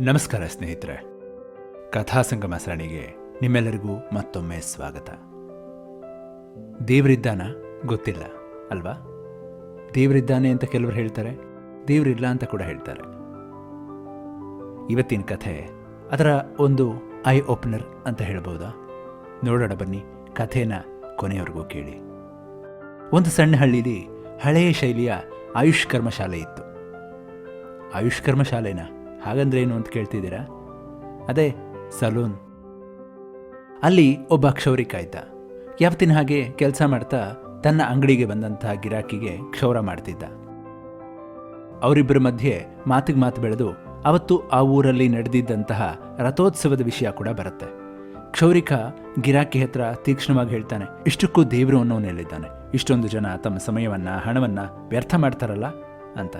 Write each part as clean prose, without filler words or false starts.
ನಮಸ್ಕಾರ ಸ್ನೇಹಿತರೆ, ಕಥಾಸಂಗಮ ಸರಣಿಗೆ ನಿಮ್ಮೆಲ್ಲರಿಗೂ ಮತ್ತೊಮ್ಮೆ ಸ್ವಾಗತ. ದೇವರಿದ್ದಾನ ಗೊತ್ತಿಲ್ಲ ಅಲ್ವಾ? ದೇವರಿದ್ದಾನೆ ಅಂತ ಕೆಲವರು ಹೇಳ್ತಾರೆ, ದೇವರಿಲ್ಲ ಅಂತ ಕೂಡ ಹೇಳ್ತಾರೆ. ಇವತ್ತಿನ ಕಥೆ ಅದರ ಒಂದು ಐ ಓಪನರ್ ಅಂತ ಹೇಳ್ಬೋದಾ? ನೋಡೋಣ ಬನ್ನಿ, ಕಥೆನ ಕೊನೆಯವರೆಗೂ ಕೇಳಿ. ಒಂದು ಸಣ್ಣ ಹಳ್ಳಿಲಿ ಹಳೆಯ ಶೈಲಿಯ ಆಯುಷ್ ಕರ್ಮಶಾಲೆ ಇತ್ತು. ಆಯುಷ್ ಕರ್ಮಶಾಲೆನ ಹಾಗಂದ್ರೆ ಏನು ಅಂತ ಕೇಳ್ತಿದ್ದೀರಾ? ಅದೇ ಸಲೂನ್. ಅಲ್ಲಿ ಒಬ್ಬ ಕ್ಷೌರಿಕ ಇದ್ದ. ಯಾವತ್ತಿನ ಹಾಗೆ ಕೆಲಸ ಮಾಡ್ತಾ ತನ್ನ ಅಂಗಡಿಗೆ ಬಂದಂತಹ ಗಿರಾಕಿಗೆ ಕ್ಷೌರ ಮಾಡ್ತಿದ್ದ. ಅವರಿಬ್ಬರ ಮಧ್ಯೆ ಮಾತಿಗೆ ಮಾತು ಬೆಳೆದು ಅವತ್ತು ಆ ಊರಲ್ಲಿ ನಡೆದಿದ್ದಂತಹ ರಥೋತ್ಸವದ ವಿಷಯ ಕೂಡ ಬರುತ್ತೆ. ಕ್ಷೌರಿಕ ಗಿರಾಕಿ ಹತ್ರ ತೀಕ್ಷ್ಣವಾಗಿ ಹೇಳ್ತಾನೆ, ಇಷ್ಟಕ್ಕೂ ದೇವರು ಅನ್ನೋನೆಲ್ಲಿದ್ದಾನೆ, ಇಷ್ಟೊಂದು ಜನ ತಮ್ಮ ಸಮಯವನ್ನ ಹಣವನ್ನ ವ್ಯರ್ಥ ಮಾಡ್ತಾರಲ್ಲ ಅಂತ.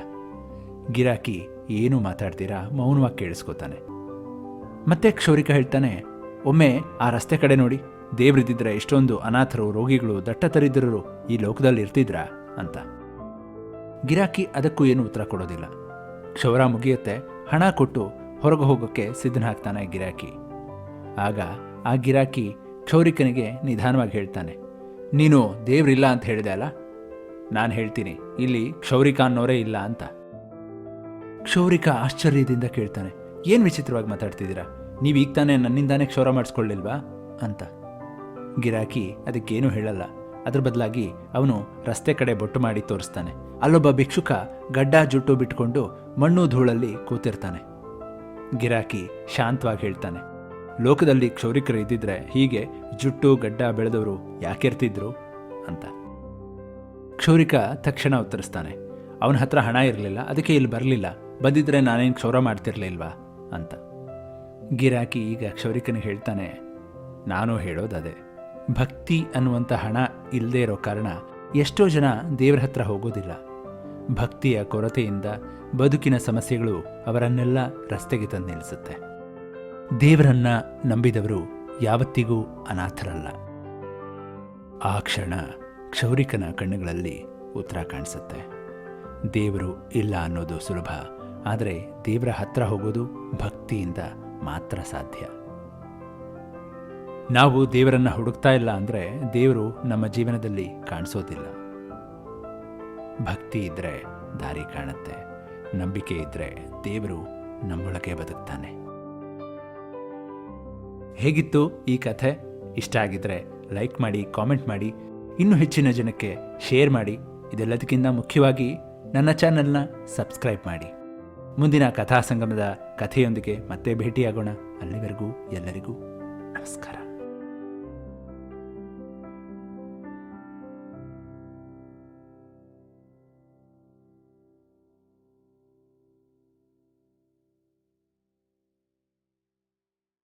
ಗಿರಾಕಿ ಏನೂ ಮಾತಾಡ್ತೀರಾ ಮೌನವಾಗಿ ಕೇಳಿಸ್ಕೋತಾನೆ. ಮತ್ತೆ ಕ್ಷೌರಿಕ ಹೇಳ್ತಾನೆ, ಒಮ್ಮೆ ಆ ರಸ್ತೆ ಕಡೆ ನೋಡಿ, ದೇವ್ರಿದ್ದಿದ್ರೆ ಎಷ್ಟೊಂದು ಅನಾಥರು, ರೋಗಿಗಳು, ದಟ್ಟತರಿದ್ರರು ಈ ಲೋಕದಲ್ಲಿ ಇರ್ತಿದ್ರಾ ಅಂತ. ಗಿರಾಕಿ ಅದಕ್ಕೂ ಏನು ಉತ್ತರ ಕೊಡೋದಿಲ್ಲ. ಕ್ಷೌರ ಮುಗಿಯುತ್ತೆ, ಹಣ ಕೊಟ್ಟು ಹೊರಗೆ ಹೋಗೋಕ್ಕೆ ಸಿದ್ಧನಾಗ್ತಾನೆ ಗಿರಾಕಿ. ಆಗ ಆ ಗಿರಾಕಿ ಕ್ಷೌರಿಕನಿಗೆ ನಿಧಾನವಾಗಿ ಹೇಳ್ತಾನೆ, ನೀನು ದೇವ್ರಿಲ್ಲ ಅಂತ ಹೇಳಿದೆ ಅಲ್ಲ, ನಾನು ಹೇಳ್ತೀನಿ ಇಲ್ಲಿ ಕ್ಷೌರಿಕ ಅನ್ನೋರೇ ಇಲ್ಲ ಅಂತ. ಕ್ಷೌರಿಕ ಆಶ್ಚರ್ಯದಿಂದ ಕೇಳ್ತಾನೆ, ಏನು ವಿಚಿತ್ರವಾಗಿ ಮಾತಾಡ್ತಿದ್ದೀರಾ, ನೀವು ಈಗ ತಾನೇ ನನ್ನಿಂದಾನೇ ಕ್ಷೌರ ಮಾಡಿಸ್ಕೊಳ್ಳಿಲ್ವಾ ಅಂತ. ಗಿರಾಕಿ ಅದಕ್ಕೇನು ಹೇಳಲ್ಲ. ಅದ್ರ ಬದಲಾಗಿ ಅವನು ರಸ್ತೆ ಕಡೆ ಬೊಟ್ಟು ಮಾಡಿ ತೋರಿಸ್ತಾನೆ. ಅಲ್ಲೊಬ್ಬ ಭಿಕ್ಷುಕ ಗಡ್ಡ ಜುಟ್ಟು ಬಿಟ್ಕೊಂಡು ಮಣ್ಣು ಧೂಳಲ್ಲಿ ಕೂತಿರ್ತಾನೆ. ಗಿರಾಕಿ ಶಾಂತವಾಗಿ ಹೇಳ್ತಾನೆ, ಲೋಕದಲ್ಲಿ ಕ್ಷೌರಿಕರು ಇದ್ದಿದ್ರೆ ಹೀಗೆ ಜುಟ್ಟು ಗಡ್ಡ ಬೆಳೆದವರು ಯಾಕಿರ್ತಿದ್ರು ಅಂತ. ಕ್ಷೌರಿಕ ತಕ್ಷಣ ಉತ್ತರಿಸ್ತಾನೆ, ಅವನ ಹತ್ರ ಹಣ ಇರಲಿಲ್ಲ, ಅದಕ್ಕೆ ಇಲ್ಲಿ ಬರಲಿಲ್ಲ, ಬಂದಿದ್ರೆ ನಾನೇನು ಕ್ಷೌರ ಮಾಡ್ತಿರ್ಲಿಲ್ವಾ ಅಂತ. ಗಿರಾಕಿ ಈಗ ಕ್ಷೌರಿಕನಿಗೆ ಹೇಳ್ತಾನೆ, ನಾನು ಹೇಳೋದದೇ, ಭಕ್ತಿ ಅನ್ನುವಂಥ ಹಣ ಇಲ್ಲದೆ ಇರೋ ಕಾರಣ ಎಷ್ಟೋ ಜನ ದೇವರ ಹತ್ರ ಹೋಗೋದಿಲ್ಲ. ಭಕ್ತಿಯ ಕೊರತೆಯಿಂದ ಬದುಕಿನ ಸಮಸ್ಯೆಗಳು ಅವರನ್ನೆಲ್ಲ ರಸ್ತೆಗೆ ತಂದು ನಿಲ್ಲಿಸುತ್ತೆ. ದೇವರನ್ನ ನಂಬಿದವರು ಯಾವತ್ತಿಗೂ ಅನಾಥರಲ್ಲ. ಆ ಕ್ಷಣ ಕ್ಷೌರಿಕನ ಕಣ್ಣುಗಳಲ್ಲಿ ಉತ್ತರ ಕಾಣಿಸುತ್ತೆ. ದೇವರು ಇಲ್ಲ ಅನ್ನೋದು ಸುಲಭ, ಆದರೆ ದೇವರ ಹತ್ರ ಹೋಗೋದು ಭಕ್ತಿಯಿಂದ ಮಾತ್ರ ಸಾಧ್ಯ. ನಾವು ದೇವರನ್ನ ಹುಡುಕ್ತಾ ಇಲ್ಲ ಅಂದರೆ ದೇವರು ನಮ್ಮ ಜೀವನದಲ್ಲಿ ಕಾಣಿಸೋದಿಲ್ಲ. ಭಕ್ತಿ ಇದ್ದರೆ ದಾರಿ ಕಾಣುತ್ತೆ, ನಂಬಿಕೆ ಇದ್ದರೆ ದೇವರು ನಮ್ಮೊಳಗೆ ಬದುಕ್ತಾನೆ. ಹೇಗಿತ್ತು ಈ ಕಥೆ? ಇಷ್ಟ ಆಗಿದ್ರೆ ಲೈಕ್ ಮಾಡಿ, ಕಾಮೆಂಟ್ ಮಾಡಿ, ಇನ್ನೂ ಹೆಚ್ಚಿನ ಜನಕ್ಕೆ ಶೇರ್ ಮಾಡಿ. ಇದೆಲ್ಲದಕ್ಕಿಂತ ಮುಖ್ಯವಾಗಿ ನನ್ನ ಚಾನೆಲ್ನ ಸಬ್ಸ್ಕ್ರೈಬ್ ಮಾಡಿ. ಮುಂದಿನ ಕಥಾ ಸಂಗಮದ ಕಥೆಯೊಂದಿಗೆ ಮತ್ತೆ ಭೇಟಿಯಾಗೋಣ. ಅಲ್ಲಿವರೆಗೂ ಎಲ್ಲರಿಗೂ ನಮಸ್ಕಾರ.